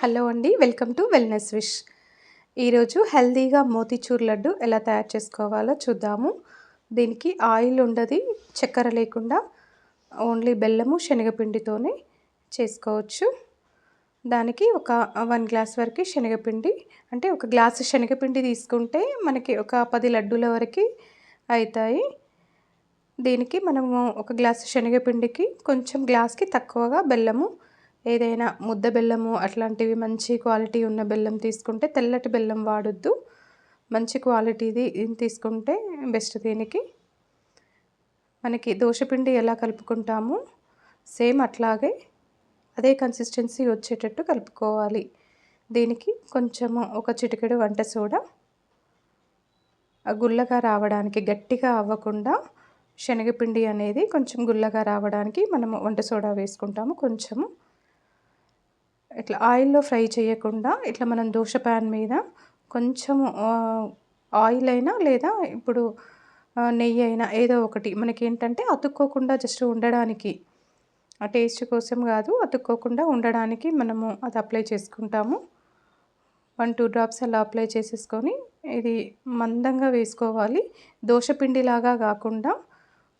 Hello అండి. Welcome to wellness wish. ఈరోజు హెల్తీగా మోతీచూర్ లడ్డు ఎలా తయారు చేసుకోవాలో చూద్దాము. దీనికి ఆయిల్ ఉండది, చక్కెర లేకుండా ఓన్లీ బెల్లము, శనగపిండితోనే చేసుకోవచ్చు. దానికి ఒక 1 గ్లాస్ వరకు శనగపిండి, అంటే ఒక గ్లాసు శనగపిండి తీసుకుంటే మనకి ఒక 10 లడ్డూల వరకి అయితాయి. దీనికి మనము ఒక గ్లాసు శనగపిండికి కొంచెం గ్లాస్‌కి తక్కువగా బెల్లము, ఏదైనా ముద్ద బెల్లము అట్లాంటివి మంచి క్వాలిటీ ఉన్న బెల్లం తీసుకుంటే, తెల్లటి బెల్లం వాడొద్దు. మంచి క్వాలిటీది తీసుకుంటే బెస్ట్ దీనికి. మనకి దోసపిండి ఎలా కలుపుకుంటామో సేమ్ అట్లాగే అదే కన్సిస్టెన్సీ వచ్చేటట్టు కలుపుకోవాలి. దీనికి కొంచెము ఒక చిటికెడు వంట సోడా, గుల్లగా రావడానికి, గట్టిగా అవ్వకుండా శనగపిండి అనేది కొంచెం గుల్లగా రావడానికి మనము వంట సోడా వేసుకుంటాము కొంచెము. ఇట్లా ఆయిల్‌లో ఫ్రై చేయకుండా ఇట్లా మనం దోస ప్యాన్ మీద కొంచెము ఆయిల్ అయినా లేదా ఇప్పుడు నెయ్యి అయినా ఏదో ఒకటి మనకేంటంటే అతుక్కోకుండా జస్ట్ ఉండడానికి, ఆ టేస్ట్ కోసం కాదు, అతుక్కోకుండా ఉండడానికి మనము అది అప్లై చేసుకుంటాము. 1, 2 డ్రాప్స్ అలా అప్లై చేసేసుకొని ఇది మందంగా వేసుకోవాలి. దోస పిండిలాగా కాకుండా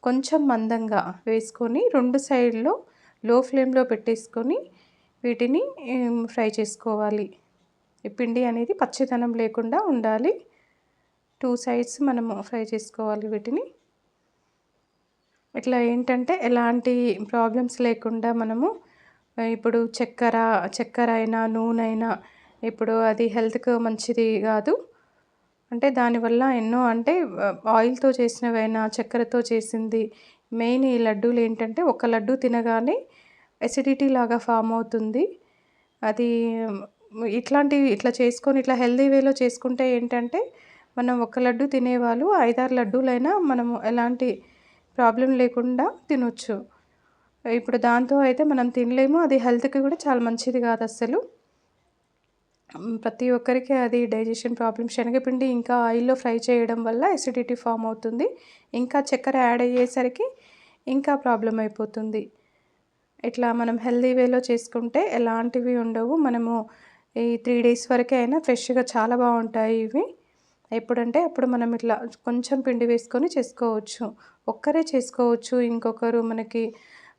కొంచెం మందంగా వేసుకొని 2 సైడ్‌లో లో ఫ్లేమ్‌లో పెట్టేసుకొని వీటిని ఫ్రై చేసుకోవాలి. ఈ పిండి అనేది పచ్చిదనం లేకుండా ఉండాలి. 2 సైడ్స్ మనము ఫ్రై చేసుకోవాలి వీటిని. ఇట్లా ఏంటంటే ఎలాంటి ప్రాబ్లమ్స్ లేకుండా మనము ఇప్పుడు చక్కెర అయినా, నూనె అయినా ఇప్పుడు అది హెల్త్‌కి మంచిది కాదు. అంటే దానివల్ల ఎన్నో అంటే ఆయిల్‌తో చేసినవైనా, చక్కెరతో చేసింది, మెయిన్ ఈ లడ్డూలు ఏంటంటే ఒక లడ్డూ తినగానే ఎసిడిటీ లాగా ఫామ్ అవుతుంది. అది ఇట్లా చేసుకొని ఇట్లా హెల్తీ వేలో చేసుకుంటే ఏంటంటే, మనం ఒక లడ్డు తినేవాళ్ళు 5, 6 లడ్డూలైనా మనము ఎలాంటి ప్రాబ్లమ్ లేకుండా తినొచ్చు. ఇప్పుడు దాంతో అయితే మనం తినలేము. అది హెల్త్‌కి కూడా చాలా మంచిది కాదు అస్సలు. ప్రతి ఒక్కరికి అది డైజెషన్ ప్రాబ్లమ్, శనగపిండి ఇంకా ఆయిల్‌లో ఫ్రై చేయడం వల్ల ఎసిడిటీ ఫామ్ అవుతుంది. ఇంకా చక్కెర యాడ్ అయ్యేసరికి ఇంకా ప్రాబ్లమ్ అయిపోతుంది. ఇట్లా మనం హెల్తీ వేలో చేసుకుంటే ఎలాంటివి ఉండవు. మనము ఈ 3 డేస్ వరకే అయినా ఫ్రెష్‌గా చాలా బావుంటాయి ఇవి. ఎప్పుడంటే అప్పుడు మనం ఇట్లా కొంచెం పిండి వేసుకొని చేసుకోవచ్చు. ఒక్కరే చేసుకోవచ్చు. ఇంకొకరు మనకి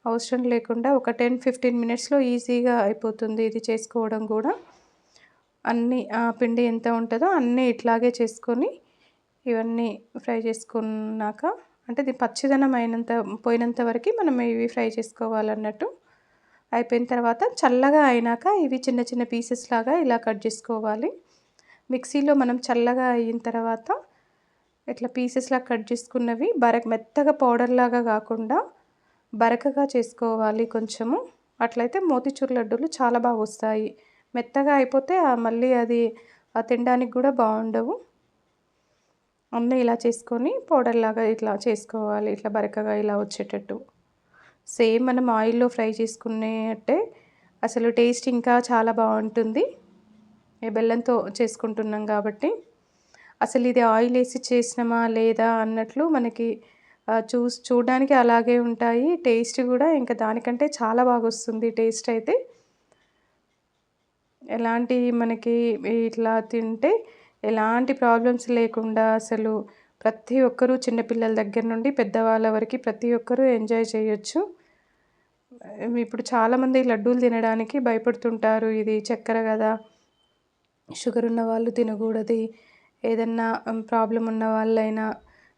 అవసరం లేకుండా ఒక 10, 15 మినిట్స్‌లో ఈజీగా అయిపోతుంది ఇది చేసుకోవడం గూడా. అన్నీ పిండి ఎంత ఉంటదో అన్నీ ఇట్లాగే చేసుకొని ఇవన్నీ ఫ్రై చేసుకున్నాక, అంటే ఇది పచ్చిదనం పోయినంత వరకి మనం ఇవి ఫ్రై చేసుకోవాలన్నట్టు. అయిపోయిన తర్వాత చల్లగా అయినాక ఇవి చిన్న చిన్న పీసెస్ లాగా ఇలా కట్ చేసుకోవాలి. మిక్సీలో మనం చల్లగా అయిన తర్వాత ఇట్లా పీసెస్‌లా కట్ చేసుకున్నవి మెత్తగా పౌడర్‌లాగా కాకుండా బరకగా చేసుకోవాలి కొంచెము. అట్లయితే మోతీచూర్ లడ్డూలు చాలా బాగొస్తాయి. మెత్తగా అయిపోతే మళ్ళీ అది తినడానికి కూడా బాగుండవు. అన్నీ ఇలా చేసుకొని పౌడర్‌లాగా ఇట్లా చేసుకోవాలి. ఇట్లా బరకగా ఇలా వచ్చేటట్టు. సేమ్ మనం ఆయిల్‌లో ఫ్రై చేసుకునేట్టే అసలు టేస్ట్ ఇంకా చాలా బాగుంటుంది. ఈ బెల్లంతో చేసుకుంటున్నాం కాబట్టి. అసలు ఇది ఆయిల్ ఏసి చేసినామా లేదా అన్నట్లు మనకి చూడడానికి అలాగే ఉంటాయి. టేస్ట్ కూడా ఇంకా దానికంటే చాలా బాగొస్తుంది టేస్ట్ అయితే. ఎలాంటి మనకి ఇట్లా తింటే ఎలాంటి ప్రాబ్లమ్స్ లేకుండా అసలు ప్రతి ఒక్కరూ, చిన్న పిల్లల దగ్గర నుండి పెద్దవాళ్ళ వరకి ప్రతి ఒక్కరూ ఎంజాయ్ చేయొచ్చు. ఇప్పుడు చాలామంది లడ్డూలు తినడానికి భయపడుతుంటారు. ఇది చక్కెర గదా, షుగర్ ఉన్న వాళ్ళు తినకూడదు, ఏదన్నా ప్రాబ్లమ్ ఉన్న వాళ్ళైనా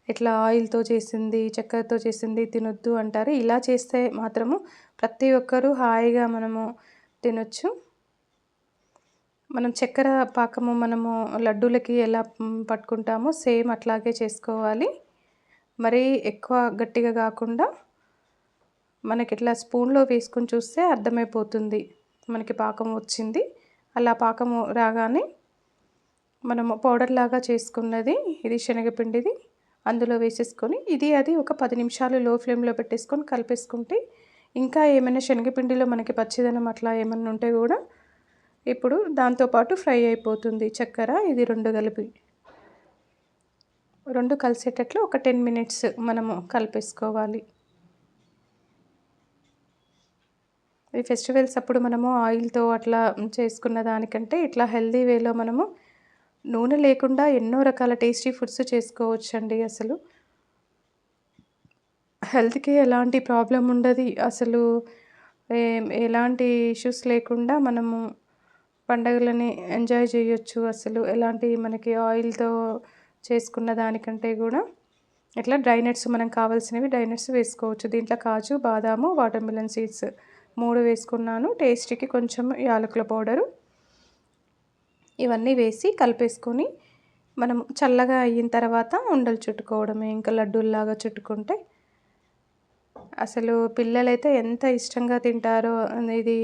ఇట్లా ఆయిల్‌తో చేసింది, చక్కెరతో చేసింది తినొద్దు అంటారు. ఇలా చేస్తే మాత్రము ప్రతి ఒక్కరూ హాయిగా మనము తినొచ్చు. మనం చక్కెర పాకము మనము లడ్డూలకి ఎలా పట్టుకుంటామో సేమ్ అట్లాగే చేసుకోవాలి. మరీ ఎక్కువ గట్టిగా కాకుండా మనకిట్లా స్పూన్‌లో వేసుకొని చూస్తే అర్థమైపోతుంది మనకి పాకం వచ్చింది. అలా పాకము రాగానే మనము పౌడర్‌లాగా చేసుకున్నది, ఇది శనగపిండిది అందులో వేసేసుకొని అది ఒక 10 నిమిషాలు లో ఫ్లేమ్‌లో పెట్టేసుకొని కలిపేసుకుంటే, ఇంకా ఏమైనా శనగపిండిలో మనకి పచ్చిదనం అట్లా ఏమన్నా ఉంటే కూడా ఇప్పుడు దాంతో పాటు ఫ్రై అయిపోతుంది చక్కెర. ఇది 2 కలిపి 2 కలిసేటట్లు ఒక 10 మినిట్స్ మనము కలిపేసుకోవాలి. ఈ ఫెస్టివల్స్ అప్పుడు మనము ఆయిల్‌తో అట్లా చేసుకున్న దానికంటే ఇట్లా హెల్తీ వేలో మనము నూనె లేకుండా ఎన్నో రకాల టేస్టీ ఫుడ్స్ చేసుకోవచ్చండి అసలు. హెల్త్‌కి ఎలాంటి ప్రాబ్లమ్ ఉండది. అసలు ఎలాంటి ఇష్యూస్ లేకుండా మనము పండగలని ఎంజాయ్ చేయొచ్చు. అసలు ఎలాంటి మనకి ఆయిల్‌తో చేసుకున్న దానికంటే గూడా ఇట్లా డ్రై నట్స్ మనకు కావాల్సినవి డ్రై నట్స్ వేసుకోవచ్చు. దీంట్లో కాజు, బాదాము, వాటర్ మిలన్ సీడ్స్ 3 వేసుకున్నాను. టేస్ట్‌కి కొంచెం యాలకుల పౌడరు ఇవన్నీ వేసి కలిపేసుకొని మనం చల్లగా అయిన తర్వాత ఉండలు చుట్టుకోవడమే. ఇంకా లడ్డూల్లాగా చుట్టుకుంటే అసలు పిల్లలైతే ఎంత ఇష్టంగా తింటారో ఇది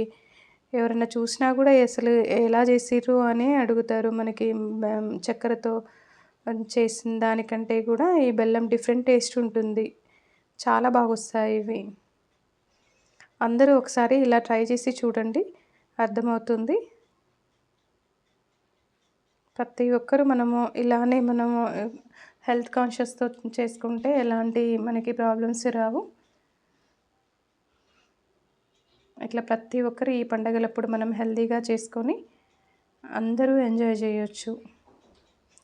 ఎవరైనా చూసినా కూడా అసలు ఎలా చేసిర్రు అని అడుగుతారు. మనకి చక్కెరతో చేసిన దానికంటే కూడా ఈ బెల్లం డిఫరెంట్ టేస్ట్ ఉంటుంది. చాలా బాగొస్తాయి ఇవి. అందరూ ఒకసారి ఇలా ట్రై చేసి చూడండి, అర్థమవుతుంది. ప్రతి ఒక్కరు మనము ఇలానే మనము హెల్త్ కాన్షియస్‌తో చేసుకుంటే ఎలాంటి మనకి ప్రాబ్లమ్స్ రావు. ఇట్లా ప్రతి ఒక్కరు ఈ పండగలప్పుడు మనం హెల్తీగా చేసుకొని అందరూ ఎంజాయ్ చేయొచ్చు.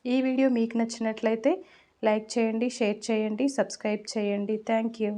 ఈ వీడియో మీకు నచ్చినట్లయితే లైక్ చేయండి, షేర్ చేయండి, సబ్స్క్రైబ్ చేయండి. Thank you.